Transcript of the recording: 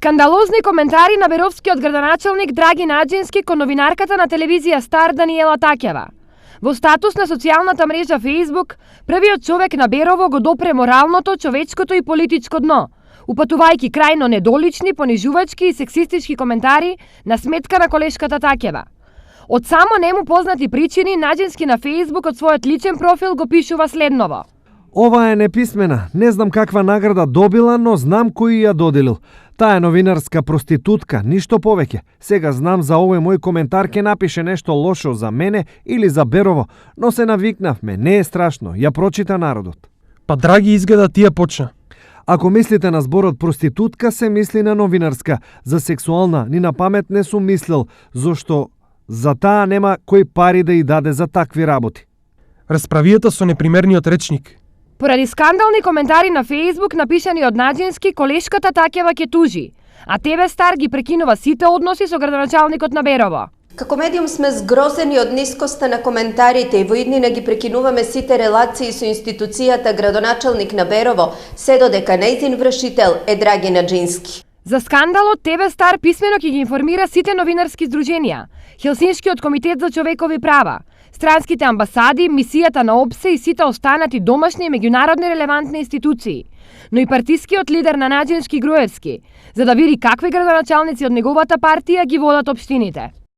Скандалозни коментари на беровскиот градоначалник Драги Наџински кон новинарката на телевизија Стар Даниела Таќева. Во статус на социјалната мрежа Facebook, првиот човек на Берово го допре моралното, човечкото и политичко дно, упатувајќи крајно недолични, понижувачки и сексистички коментари на сметка на колешката Таќева. Од само нему познати причини, Наџински на Facebook од својот личен профил го пишува следново. Ова е неписмена. Не знам каква награда добила, но знам кој ја доделил. Таа е новинарска проститутка, ништо повеќе. Сега знам за овој мој коментар ке напише нешто лошо за мене или за Берово, но се навикнавме, не е страшно, ја прочита народот. Па Драги изгледа тие почна. Ако мислите на зборот проститутка, се мисли на новинарска. За сексуална ни на памет не сум мислел, зашто за таа нема кој пари да ја даде за такви работи. Расправијата со непримерниот речник. Поради скандални коментари на Facebook напишани од Наџински, колешката Таќева ќе тужи, а ТВ Стар ги прекинува сите односи со градоначалникот на Берово. Како медиум сме згрозени од нискоста на коментарите и во иднина ги прекинуваме сите релации со институцијата градоначалник на Берово, се додека нејзин вршител е Драги Наџински. За скандалот ТВ Стар писмено ќе ги информира сите новинарски здруженија, Хелсиншкиот комитет за човекови права, странските амбасади, мисијата на ОПСЕ и сите останати домашни и меѓународни релевантни институции, но и партискиот лидер на Наџински Груевски, за да види какви градоначалници од неговата партија ги водат општините.